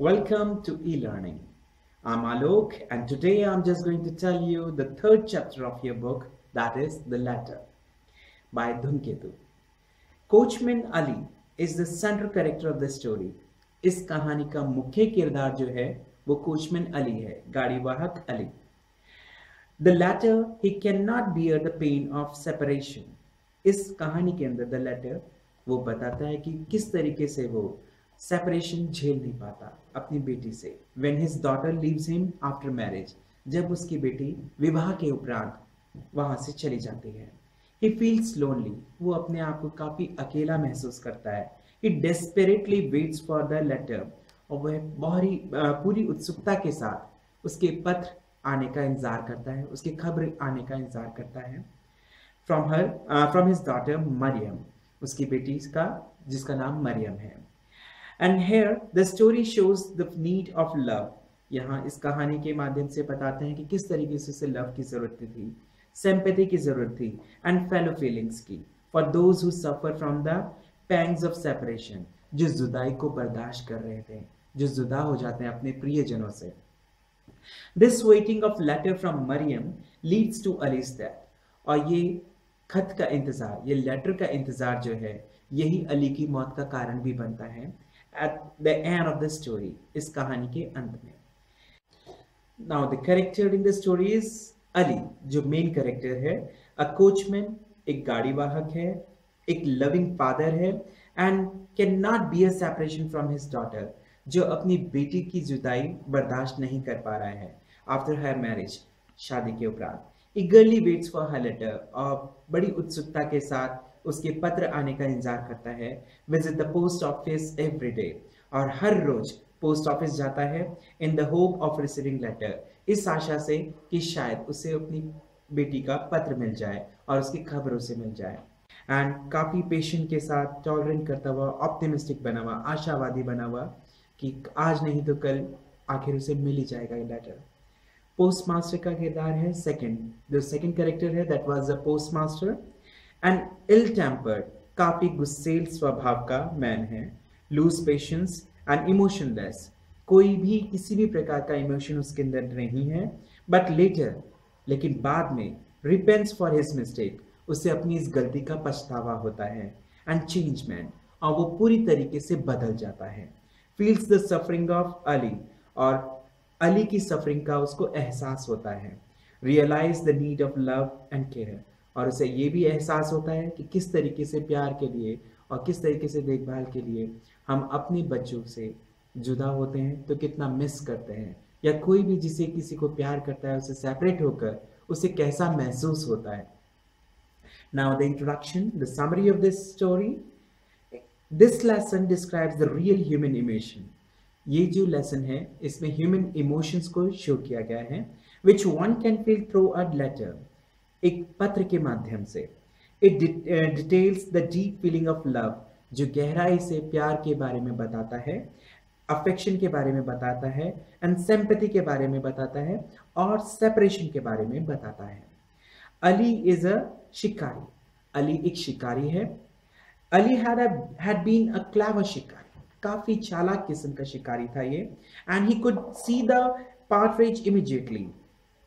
Welcome to e-learning. I'm Alok and today I'm just going to tell you the third chapter of your book, that is The Letter by Dhumketu. Coachman Ali is the central character of the story. इस कहानी का मुख्य किरदार जो है वो coachman Ali है, गाड़ीवाहक Ali. The latter, he cannot bear the pain of separation. इस कहानी के अंदर द लेटर वो बताता है कि किस तरीके से वो सेपरेशन झेल नहीं पाता अपनी बेटी से. When his daughter leaves him after marriage, जब उसकी बेटी विवाह के उपरांत वहां से चली जाती है. He feels lonely, वो अपने आप को काफी अकेला महसूस करता है. He desperately waits for the letter, और वह पूरी उत्सुकता के साथ उसके पत्र आने का इंतजार करता है, उसकी खबर आने का इंतजार करता है. From his daughter Mariam, उसकी बेटी का जिसका नाम मरियम है. And here the story shows the need of love. यहाँ इस कहानी के माध्यम से बताते हैं कि किस तरीके से उसे लव की जरूरत थी, सिंपैथी की जरूरत थी, एंड फेलो फीलिंग्स की, for those who suffer from the pangs of separation, जो जुदाई को बर्दाश्त कर रहे थे, जो जुदा हो जाते हैं अपने प्रियजनों से. This waiting of letter from Mariam leads to Ali's death, और ये खत का इंतजार, ये लेटर का इंतजार जो है, यही अली की मौत का कारण भी बनता है at the end of the story, इस कहानी के अंत में. Now the character in the story is Ali, जो मेन कैरेक्टर है. A coachman, एक गाड़ी वाहक है, एक loving father है, and cannot bear separation from his daughter, जो अपनी बेटी की जुदाई बर्दाश्त नहीं कर पा रहा है after her marriage, शादी के उपरांत. Eagerly waits for her letter, और बड़ी उत्सुकता के साथ उसके पत्र आने का इंतजार करता है. Visit the post office every day, और हर रोज पोस्ट ऑफिस जाता है in the hope of receiving letter, इस आशा से कि शायद उसे अपनी बेटी का पत्र मिल जाए और उसकी खबर उसे मिल जाए. एंड काफी पेशेंट के साथ, टॉलरेंट करता हुआ, ऑप्टिमिस्टिक बना हुआ, आशावादी बना हुआ कि आज नहीं तो कल आखिर उसे मिल ही जाएगा ये लेटर. पोस्ट मास्टर का किरदार है सेकंड, जो सेकंड कैरेक्टर है that was the post master. And ill tempered, काफी गुस्सेल स्वभाव का मैन है. लूज पेशेंस एंड इमोशनलेस, कोई भी किसी भी प्रकार का इमोशन उसके अंदर नहीं है. बट लेटर, लेकिन बाद में, रिपेंट्स फॉर हिज मिस्टेक, उसे अपनी इस गलती का पछतावा होता है. एंड चेंज मैन, और वो पूरी तरीके से बदल जाता है. Feels the suffering of Ali, और अली की सफरिंग का उसको एहसास होता है. Realise the need of love and care, और उसे ये भी एहसास होता है कि किस तरीके से प्यार के लिए और किस तरीके से देखभाल के लिए हम अपने बच्चों से जुदा होते हैं तो कितना मिस करते हैं, या कोई भी जिसे किसी को प्यार करता है उसे सेपरेट होकर उसे कैसा महसूस होता है. Now the introduction, the summary of this story. This lesson describes the real human emotion. ये जो लेसन है इसमें ह्यूमन इमोशंस को शो किया गया है, which one can feel through a letter, एक पत्र के माध्यम से. It details the deep feeling of love, जो गहराई से प्यार के बारे में बताता है, अफेक्शन के बारे में बताता है, एंड सिंपैथी के बारे में बताता है, और सेपरेशन के बारे में बताता है. अली इज अ शिकारी, अली एक शिकारी है. Ali had been a clever शिकारी, काफी चालाक किस्म का शिकारी था ये. And he could see the partridge immediately,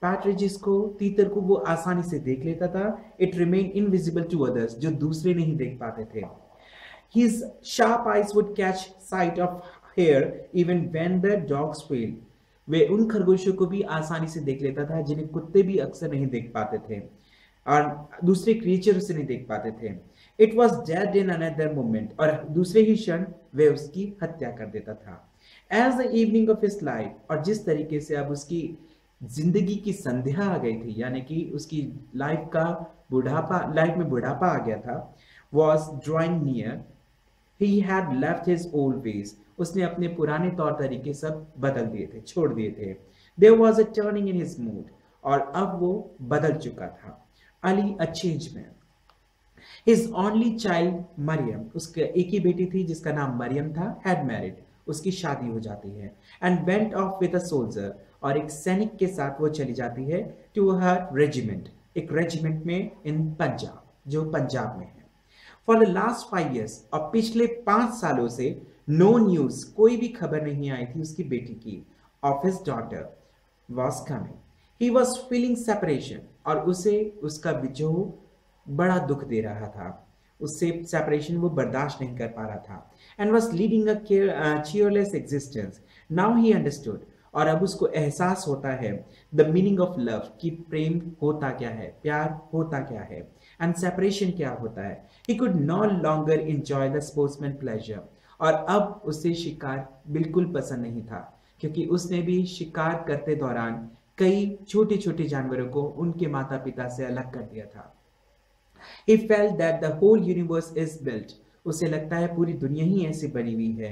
partridges को, तीतर को वो आसानी से देख लेता था. It remain invisible to others, जो दूसरे नहीं देख पाते थे. His sharp eyes would catch sight of hare even when the dogs failed. वे उन खरगोशों को भी आसानी से देख लेता था जिन्हें कुत्ते भी अक्सर नहीं देख पाते थे और दूसरे क्रिएचर उसे नहीं देख पाते थे. It was dead in another moment, और दूसरे ही क्षण वे उसकी हत्या कर देता था. As the evening of his life, और जिस तरीके से अब उसकी जिंदगी की संध्या आ गई थी, यानी कि उसकी लाइफ में बुढ़ापा आ गया था, was drawing near, he had left his old ways, उसने अपने पुराने तौर तरीके सब बदल दिए थे, छोड़ दिए थे. There was a turning in his mood, और अब वो बदल चुका था. Ali, a changed man. His only child Mariam, उसके एक ही बेटी थी जिसका नाम मरियम था, had married, उसकी शादी हो जाती है. And went off with a soldier, और एक सैनिक के साथ वो चली जाती है टू हर रेजिमेंट, एक रेजिमेंट में इन पंजाब, जो पंजाब में है. फॉर द लास्ट 5 years, और पिछले 5 सालों से नो न्यूज, कोई भी खबर नहीं आई थी उसकी बेटी की, of his daughter was coming. He was feeling separation, और उसे उसका विजोह बड़ा दुख दे रहा था। उससे सेपरेशन वो बर्दाश्त नहीं कर पा रहा था। And was leading a cheerless existence. Now he understood, और अब उसको एहसास होता है द मीनिंग ऑफ लव, कि प्रेम होता क्या है, प्यार होता क्या है, एंड सेपरेशन क्या होता है। He could no longer enjoy the sportsman pleasure, और अब उसे शिकार बिल्कुल पसंद नहीं था, क्योंकि उसने भी शिकार करते दौरान कई छोटे छोटे जानवरों को उनके माता पिता से अलग कर दिया था। He felt that the whole universe is built. उसे लगता है पूरी दुनिया ही ऐसी बनी हुई है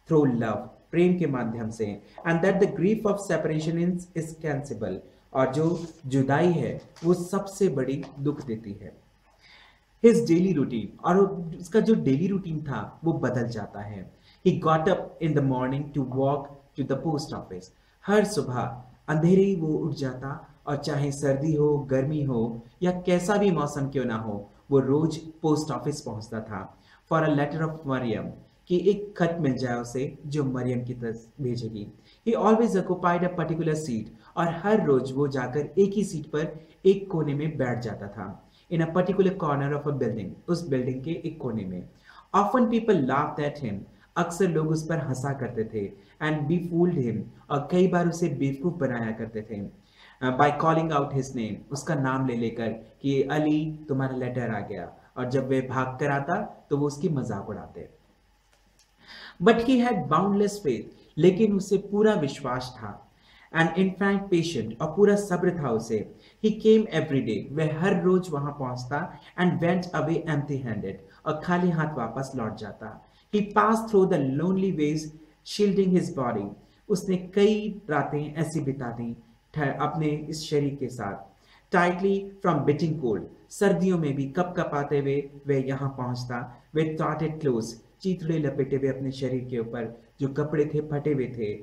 through love, प्रेम के माध्यम से, and that the grief of separation is cancelable, और जो जुदाई है वो सबसे बड़ी दुख देती है। His daily routine, और उसका जो डेली रूटीन था वो बदल जाता है। He got up in the morning to walk to the post office. हर सुबह अंधेरे ही वो उठ जाता, और चाहे सर्दी हो, गर्मी हो, या कैसा भी मौसम क्यों ना हो, वो रोज पोस्ट ऑफिस पहुंचता था for a letter of Mariam, कि एक खत मिल जाए उसे जो मरियम की तरफ भेजेगी। ही always occupied a particular seat, और हर रोज वो जाकर एक ही सीट पर एक कोने में बैठ जाता था। In a particular corner of a building, उस बिल्डिंग के एक कोने में। Often people laughed at him, अक्सर लोग उस पर हंसा करते थे, एंड बी फूल्ड हिम, और कई बार उसे बेवकूफ बनाया करते थे, by calling out his name, उसका नाम ले लेकर कि अली तुम्हारा लेटर आ गया, और जब वे भाग कर आता तो वो उसकी मजाक उड़ाते। But he had boundless faith, लेकिन उसे पूरा विश्वास था, एंड इनफाइनाइट पेशेंट, और पूरा सब्र था उसे। ही केम एवरी डे, वह हर रोज वहां पहुंचता, and went away empty handed, और खाली हाथ वापस लौट जाता। He passed through the lonely ways shielding his body, उसने कई रातें ऐसी बिता दी अपने इस शरीर के साथ, टाइटली फ्रॉम बिटिंग कोल्ड, सर्दियों में भी कप कपाते हुए वह यहाँ पहुंचता, विद टॉटेड क्लोज, चीथड़े लपेटे हुए अपने शरीर के ऊपर, जो कपड़े थे फटे हुए थे,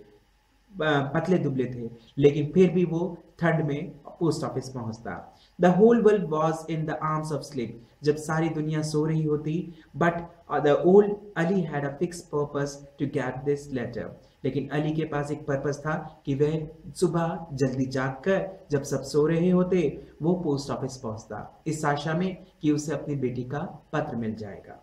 पतले दुबले थे, लेकिन फिर भी वो ठंड में पोस्ट ऑफिस पहुंचता। The whole world was in the arms of sleep, जब सारी दुनिया सो रही होती, but the old Ali had a fix purpose to get this letter, लेकिन अली के पास एक पर्पस था कि वह सुबह जल्दी जागकर जब सब सो रहे होते वो पोस्ट ऑफिस पहुंचता, इस आशा में कि उसे अपनी बेटी का पत्र मिल जाएगा।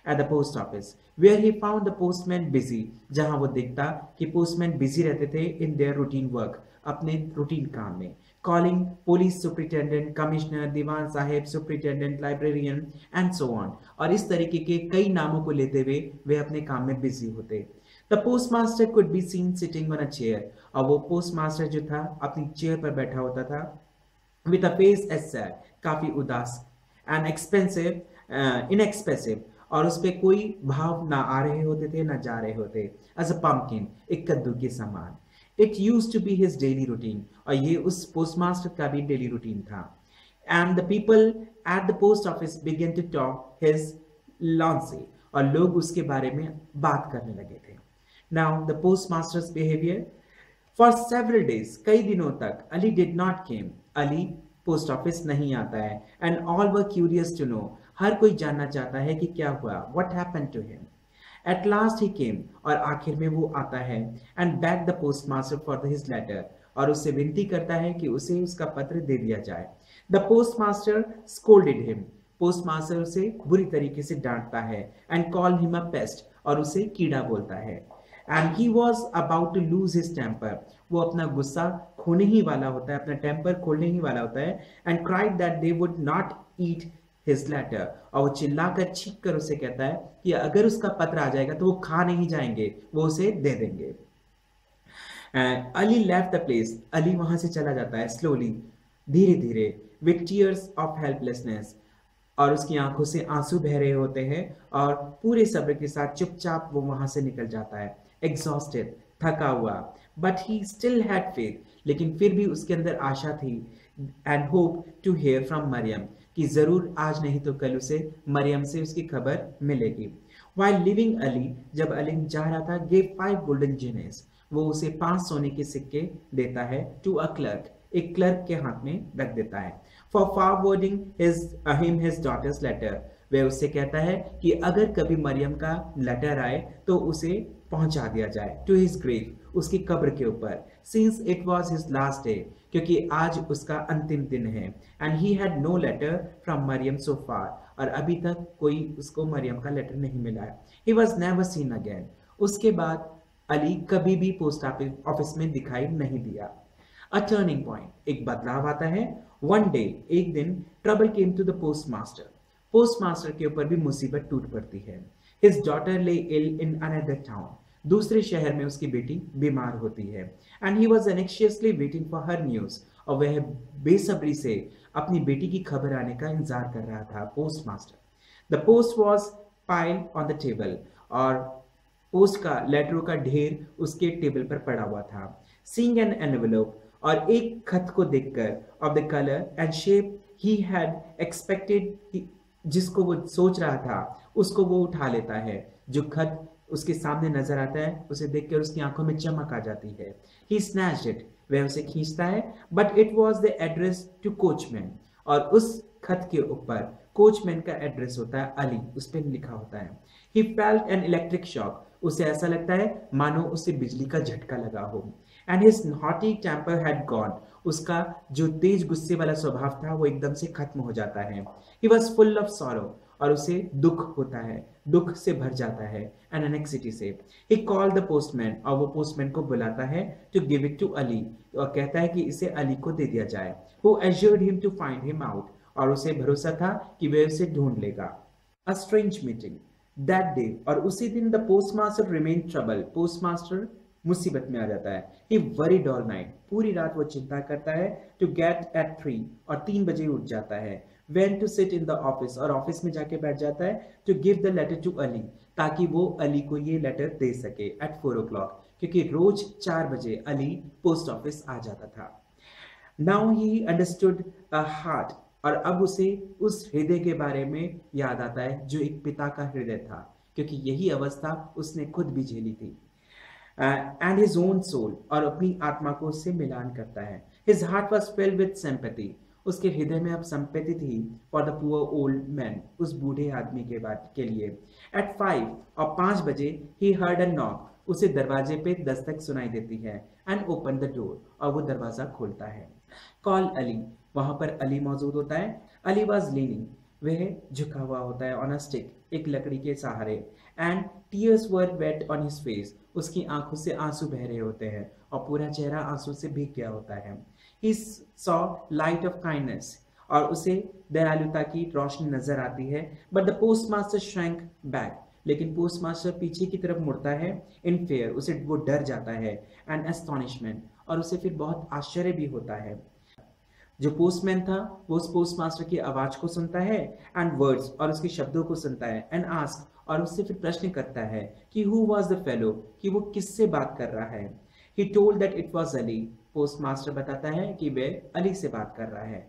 At the post office, where he found the postman busy, जहां वो देखता कि पोस्टमैन बिजी रहते थे in their routine work, अपने रूटीन काम में, calling police superintendent, commissioner, Diwan Saheb, superintendent, librarian and so on, और इस तरीके के कई नामों को लेते हुए वे अपने काम में बिजी होते। The postmaster could be seen sitting on a chair, और वो पोस्टमास्टर जो था अपनी चेयर पर बैठा होता था, with a face as sad, काफी उदास, and inexpressive, और उस पे कोई भाव ना आ रहे होते थे ना जा रहे होते, एज अ पम्पकिन, एक कद्दू के समान। It used to be his daily routine, और ये उस पोस्टमास्टर का भी डेली रूटीन था। And the people at the post office began to talk his lunacy, और लोग उसके बारे में बात करने लगे थे। Now the postmaster's behaviour for several days, कई दिनों तक Ali did not came, Ali post office नहीं आता है, and all were curious to know, हर कोई जानना चाहता है कि क्या हुआ, what happened to him. At last he came, और आखिर में वो आता है, and back the postmaster for his letter, और उससे विनती करता है कि उसे उसका पत्र दे दिया जाए। The postmaster scolded him, postmaster उसे बुरी तरीके से डांटता है, and call him a pest, और उसे कीड़ा बोलता है। And he was about to lose his temper, वो अपना गुस्सा खोने ही वाला होता है, अपना टेम्पर खोलने ही वाला होता है, and cried that they would not eat his letter, और वो चिल्लाकर चीख कर उसे कहता है कि अगर उसका पत्र आ जाएगा तो वो खा नहीं जाएंगे, वो उसे दे देंगे। Ali left the place, Ali वहां से चला जाता है स्लोली, धीरे धीरे, विथ टीयर्स ऑफ हेल्पलेसनेस, और उसकी आंखों से आंसू बह रहे होते हैं, और पूरे सब्र के साथ चुपचाप वो वहां से निकल जाता है, एग्जॉस्टेड, थका हुआ। But he still had faith, लेकिन फिर भी उसके अंदर आशा थी, and hope to hear from Mariam, कि जरूर आज नहीं तो कल उसे मरियम से उसकी खबर मिलेगी। While leaving अली, जब अली जा रहा था, gave 5 golden guineas, वो उसे 5 सोने के सिक्के देता है, to a clerk, एक क्लर्क के हाथ में रख देता है, for forwarding him his daughter's letter, वह उससे कहता है कि अगर कभी मरियम का लेटर आए तो उसे पहुंचा दिया जाए, टू हिज ग्रेव, उसकी कब्र के ऊपर, since it was his last day, क्योंकि आज उसका अंतिम दिन है, and he had no letter from Mariam so far, और अभी तक कोई उसको मरियम का लेटर नहीं मिला है। He was never seen again, उसके बाद अली कभी भी पोस्ट ऑफिस में दिखाई नहीं दिया। अ टर्निंग पॉइंट, एक बदलाव आता है। वन डे, एक दिन, trouble came to the postmaster, postmaster के ऊपर भी मुसीबत टूट पड़ती है। हिज डॉटर ले इल इन अनदर टाउन, दूसरे शहर में उसकी बेटी बीमार होती है, and he was anxiously waiting for her news, और वह बेसब्री से अपनी बेटी की खबर आने का इंतजार कर रहा था। Postmaster, the post was piled on the table, और पोस्ट का लेटरों का ढेर उसके टेबल पर पड़ा हुआ था। सीइंग एन एनवेलप, और एक खत को देखकर, of the colour and shape he had expected, जिसको वो सोच रहा था उसको वो उठा लेता है। जो खत उसके सामने नजर आता है उसे देखकर उसकी आंखों में चमक आ जाती है। ही स्नैच्ड इट, वह उसे खींचता है, but it was the address to coachman, और उस खत के ऊपर कोचमैन का एड्रेस होता है अली, उस पर लिखा होता है। He felt an electric shock, उसे ऐसा लगता है मानो उसे बिजली का झटका लगा हो। And his haughty temper had gone, उसका जो तेज गुस्से वाला स्वभाव था वो एकदम से खत्म हो जाता है। He was full of sorrow, और उसे दुख होता है, दुख से भर जाता है, एंड एनेक्सिटी से। ही कॉल्ड द पोस्टमैन, और वो पोस्टमैन को बुलाता है to give it to Ali, और कहता है कि इसे अली को दे दिया जाए। Who assured him to find him out, और उसे भरोसा था कि वह उसे ढूंढ लेगा। A strange meeting that day, और उसी दिन the postmaster remain trouble, postmaster मुसीबत में आ जाता है। ही वरीड ऑल नाइट, पूरी रात वो चिंता करता है। टू गेट एट 3, और 3 बजे उठ जाता है। Went to sit in the office, और ऑफिस में जाके बैठ जाता है। To give the letter to Ali, ताकि वो अली को ये लेटर दे सके एट 4 o'clock, क्योंकि रोज 4 बजे अली पोस्ट ऑफिस आ जाता था। Now he understood a heart, और अब उसे उस हृदय के बारे में याद आता है जो एक पिता का हृदय था, क्योंकि यही अवस्था उसने खुद भी झेली थी। एंड हिज ओन सोल, और अपनी आत्मा को उससे मिलान करता है। His heart was filled with sympathy, उसके हृदय में अब संपत्ति थी for the poor old man, उस बूढ़े आदमी के लिए। एट 5, और 5 बजे ही हर्ड अ नॉक, उसे दरवाजे पे दस्तक सुनाई देती है। एंड ओपन द डोर, और वो दरवाजा खोलता है। कॉल अली, वहां पर अली मौजूद होता है। अली वॉज लीनिंग, वह झुका हुआ होता है ऑन अ स्टिक, एक लकड़ी के सहारे। And tears were wait on his face, उसकी आंखों से आंसू बह रहे होते हैं, और पूरा चेहरा आंसू से भीग गया होता है। He saw light of kindness, और उसे दयालुता की रोशनी नजर आती है। But the postmaster shrank back, लेकिन पोस्टमास्टर पीछे की तरफ मुड़ता है। In fear, उसे वो डर जाता है। And astonishment, और उसे फिर बहुत आश्चर्य भी होता है। जो पोस्टमैन था वो उस पोस्टमास्टर की आवाज को सुनता है, एंड वर्ड्स, और उसके शब्दों को सुनता है। एंड आस्क, और उससे फिर प्रश्न करता है कि हु वॉज द फेलो, कि वो किससे बात कर रहा है। He told that it was Ali, postmaster बताता है कि वह अली से बात कर रहा है।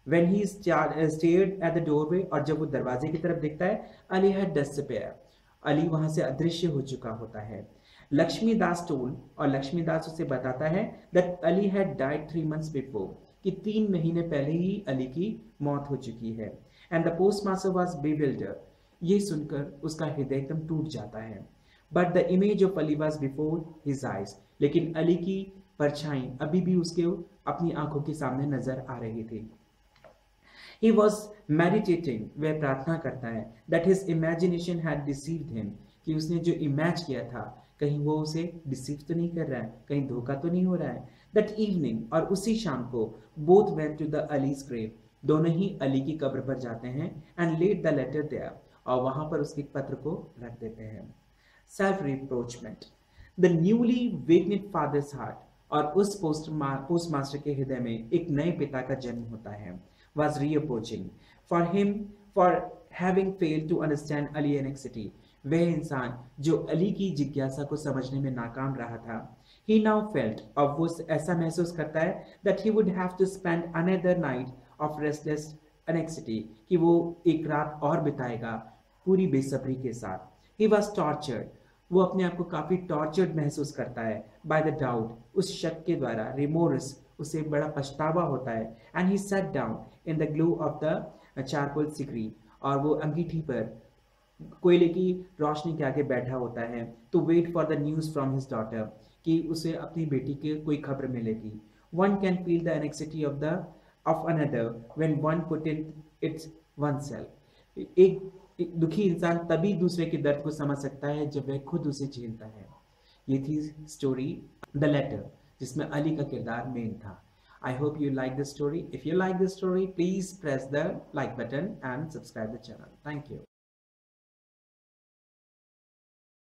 When he stared at the doorway, और जब वो दरवाजे की तरफ देखता है, अली had disappeared, अली वहां से अदृश्य हो चुका होता है। लक्ष्मी दास टोल्ड, और लक्ष्मी दास उसे बताता है that Ali had died 3 months before, कि 3 महीने पहले ही अली की मौत हो चुकी है। And the postmaster was bewildered, ये सुनकर उसका हृदय एकदम टूट जाता है। But the image of Ali was before his eyes, लेकिन अली की परछाई अभी भी उसके अपनी आंखों के सामने नजर आ रही थी। He was meditating, वह प्रार्थना करता है, that his imagination had deceived him, कि उसने जो इमेज किया था कहीं वो उसे डिसीव तो नहीं कर रहा है, कहीं धोखा तो नहीं हो रहा है। That evening, और उसी शाम को, both went to the Ali's grave, दोनों ही अली की कब्र पर जाते हैं, and laid the letter there, और वहां पर उसके पत्र को रख देते हैं। Self reproachment, the newly awakened father's heart, और उस पोस्टमास्टर के हृदय में एक नए पिता का जन्म होता है। Was reapproaching for him for having failed to understand alienity, वह इंसान जो अली की जिज्ञासा को समझने में नाकाम रहा था। He now felt, अब वो ऐसा महसूस करता है that he would have to spend another night of restless anxiety, कि वो एक रात और बिताएगा पूरी बेसब्री के साथ। He was tortured, वो अपने आप को काफी टॉर्चर्ड महसूस करता है। बाय द डाउट, उस शक के द्वारा। रिमोर्स, उसे बड़ा पछतावा होता है। And he sat down in the glow of the charcoal sigri, और वो अंगीठी पर कोयले की रोशनी के आगे बैठा होता है तो wait for the news from his daughter कि उसे अपनी बेटी की कोई खबर मिलेगी. One can feel the anxiety of another when one put in its one self. एक दुखी इंसान तभी दूसरे के दर्द को समझ सकता है जब वह खुद उसे झेलता है. ये थी स्टोरी द लेटर, जिसमें अली का किरदार मेन था. I hope you like this story. If you like this story, please press the like button and subscribe the channel. Thank you.